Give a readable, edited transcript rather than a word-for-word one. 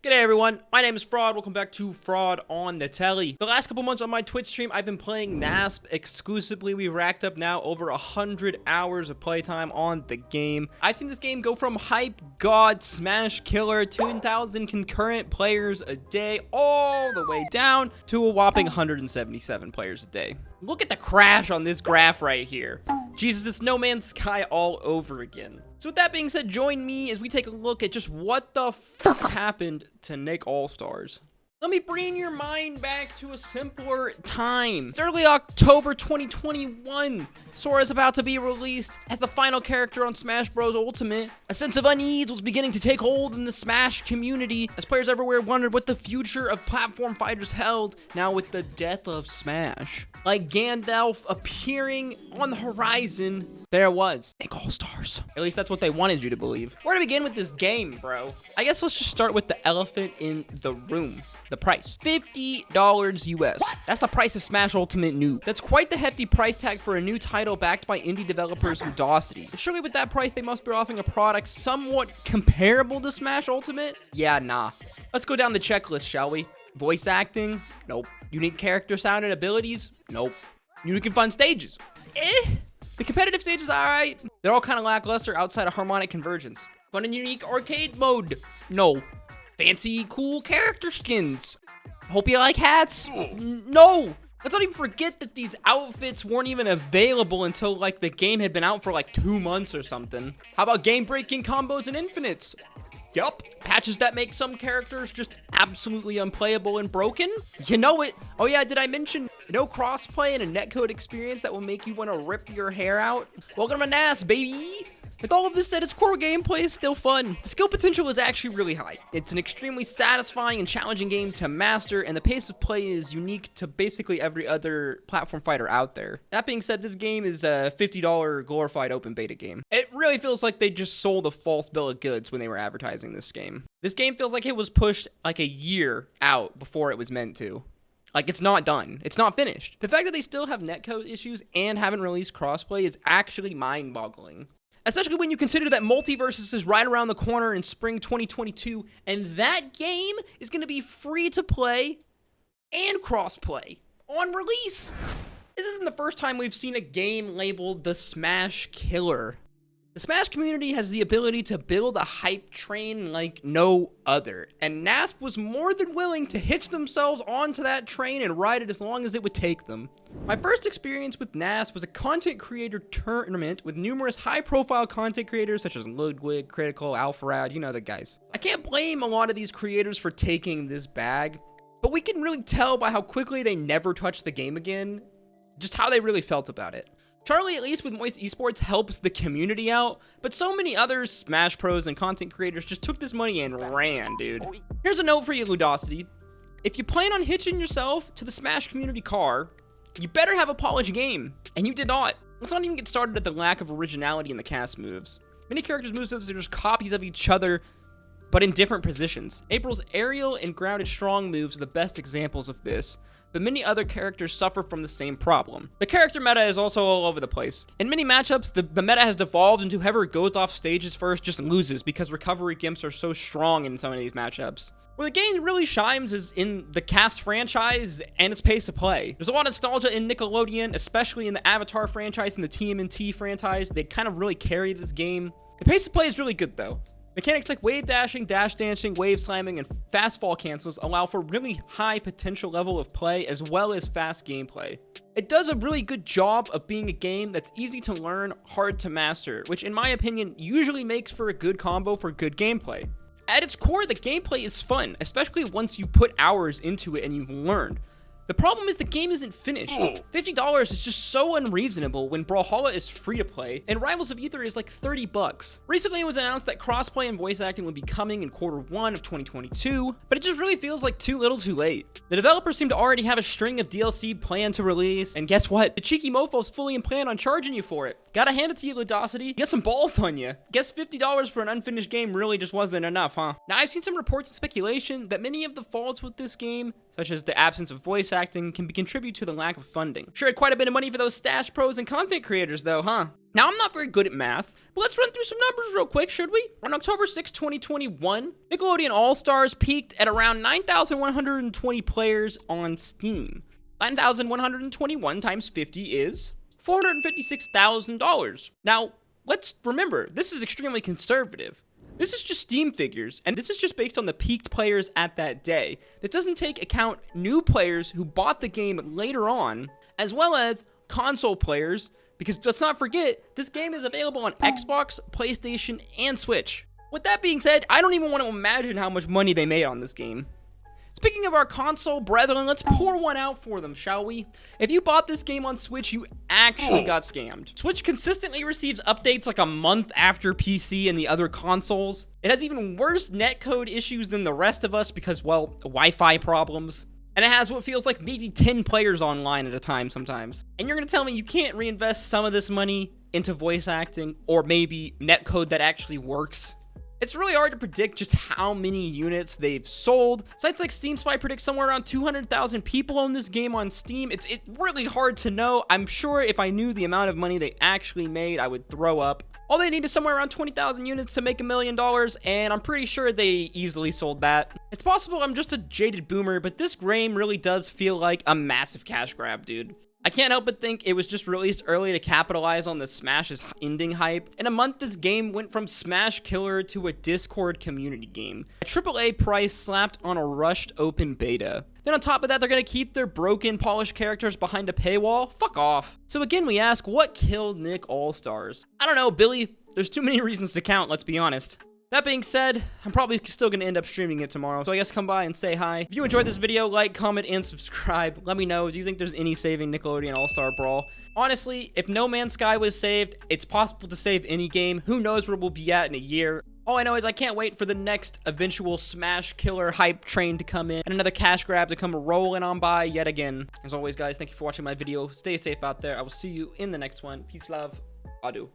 G'day everyone, my name is Fraud. Welcome back to Fraud on the Telly. The last couple months on my Twitch stream, I've been playing NASP exclusively. We racked up now over 100 hours of playtime on the game. I've seen this game go from hype god smash killer 2,000 concurrent players a day all the way down to a whopping 177 players a day. Look at the crash on this graph right here. Jesus, it's No Man's Sky all over again. So with that being said, join me as we take a look at just what the fuck happened to Nick All-Stars. Let me bring your mind back to a simpler time. It's early October 2021. Sora's about to be released as the final character on Smash Bros. Ultimate. A sense of unease was beginning to take hold in the Smash community as players everywhere wondered what the future of platform fighters held now with the death of Smash. Like Gandalf appearing on the horizon, there was Nick All-Stars. At least that's what they wanted you to believe. Where to begin with this game, bro? I guess let's just start with the elephant in the room. The price, $50 US. That's the price of Smash Ultimate new. That's quite the hefty price tag for a new title backed by indie developers Audacity. And surely with that price, they must be offering a product somewhat comparable to Smash Ultimate? Yeah, nah. Let's go down the checklist, shall we? Voice acting? Nope. Unique character sound and abilities? Nope. Unique and fun stages? The competitive stages are alright. They're all kind of lackluster outside of harmonic convergence. Fun and unique arcade mode? No. Fancy, cool character skins. Hope you like hats. No. Let's not even forget that these outfits weren't even available until like the game had been out for like 2 months or something. How about game-breaking combos and infinites? Yup. Patches that make some characters just absolutely unplayable and broken? You know it. Oh yeah, did I mention no crossplay and a netcode experience that will make you want to rip your hair out? Welcome to NAS, baby. With all of this said, its core gameplay is still fun. The skill potential is actually really high. It's an extremely satisfying and challenging game to master, and the pace of play is unique to basically every other platform fighter out there. That being said, this game is a $50 glorified open beta game. It really feels like they just sold a false bill of goods when they were advertising this game. This game feels like it was pushed like a year out before it was meant to. Like, it's not done. It's not finished. The fact that they still have netcode issues and haven't released crossplay is actually mind-boggling. Especially when you consider that Multiversus is right around the corner in spring 2022, and that game is going to be free to play and cross-play on release. This isn't the first time we've seen a game labeled the Smash Killer. The Smash community has the ability to build a hype train like no other, and NASP was more than willing to hitch themselves onto that train and ride it as long as it would take them. My first experience with NASP was a content creator tournament with numerous high-profile content creators such as Ludwig, Critical, Alpharad, you know the guys. I can't blame a lot of these creators for taking this bag, but we can really tell by how quickly they never touched the game again, just how they really felt about it. Charlie, at least with Moist Esports, helps the community out, but so many other Smash pros and content creators just took this money and ran, dude. Here's a note for you, Ludosity. If you plan on hitching yourself to the Smash community car, you better have a polished game, and you did not. Let's not even get started at the lack of originality in the cast moves. Many characters' moves are just copies of each other, but in different positions. April's aerial and grounded strong moves are the best examples of this, but many other characters suffer from the same problem. The character meta is also all over the place. In many matchups, the meta has devolved into whoever goes off stages first just loses because recovery gimps are so strong in some of these matchups. Where the game really shines is in the cast franchise and its pace of play. There's a lot of nostalgia in Nickelodeon, especially in the Avatar franchise and the TMNT franchise. They kind of really carry this game. The pace of play is really good though. Mechanics like wave dashing, dash dancing, wave slamming, and fast fall cancels allow for really high potential level of play as well as fast gameplay. It does a really good job of being a game that's easy to learn, hard to master, which in my opinion usually makes for a good combo for good gameplay. At its core, the gameplay is fun, especially once you put hours into it and you've learned. The problem is the game isn't finished. $50 is just so unreasonable when Brawlhalla is free to play and Rivals of Aether is like $30. Recently it was announced that crossplay and voice acting would be coming in Q1 of 2022, but it just really feels like too little too late. The developers seem to already have a string of DLC planned to release, and guess what? The cheeky mofo's fully in plan on charging you for it. Gotta hand it to you, Ludosity. Get some balls on you. Guess $50 for an unfinished game really just wasn't enough, huh? Now I've seen some reports and speculation that many of the faults with this game, such as the absence of voice acting, can be contribute to the lack of funding. Sure had quite a bit of money for those stash pros and content creators though, huh? Now, I'm not very good at math, but let's run through some numbers real quick, should we? On October 6, 2021, Nickelodeon All-Stars peaked at around 9,120 players on Steam. 9,121 times 50 is $456,000. Now, let's remember, this is extremely conservative. This is just Steam figures, and this is just based on the peaked players at that day. This doesn't take account new players who bought the game later on, as well as console players, because let's not forget, this game is available on Xbox, PlayStation, and Switch. With that being said, I don't even want to imagine how much money they made on this game. Speaking of our console brethren, let's pour one out for them, shall we? If you bought this game on Switch, you actually got scammed. Switch consistently receives updates like a month after PC and the other consoles. It has even worse netcode issues than the rest of us because, well, Wi-Fi problems. And it has what feels like maybe 10 players online at a time sometimes. And you're gonna tell me you can't reinvest some of this money into voice acting or maybe netcode that actually works? It's really hard to predict just how many units they've sold. Sites like Steam Spy predict somewhere around 200,000 people own this game on Steam. It's really hard to know. I'm sure if I knew the amount of money they actually made, I would throw up. All they need is somewhere around 20,000 units to make $1 million, and I'm pretty sure they easily sold that. It's possible I'm just a jaded boomer, but this game really does feel like a massive cash grab, dude. I can't help but think it was just released early to capitalize on the Smash's ending hype. In a month, this game went from Smash Killer to a Discord community game. A AAA price slapped on a rushed open beta. Then on top of that, they're gonna keep their broken, polished characters behind a paywall? Fuck off. So again, we ask, what killed Nick All-Stars? I don't know, Billy. There's too many reasons to count, let's be honest. That being said, I'm probably still going to end up streaming it tomorrow, so I guess come by and say hi. If you enjoyed this video, like, comment, and subscribe. Let me know, do you think there's any saving Nickelodeon All-Star Brawl? Honestly, if No Man's Sky was saved, it's possible to save any game. Who knows where we'll be at in a year? All I know is I can't wait for the next eventual Smash Killer hype train to come in and another cash grab to come rolling on by yet again. As always, guys, thank you for watching my video. Stay safe out there. I will see you in the next one. Peace, love. Adieu.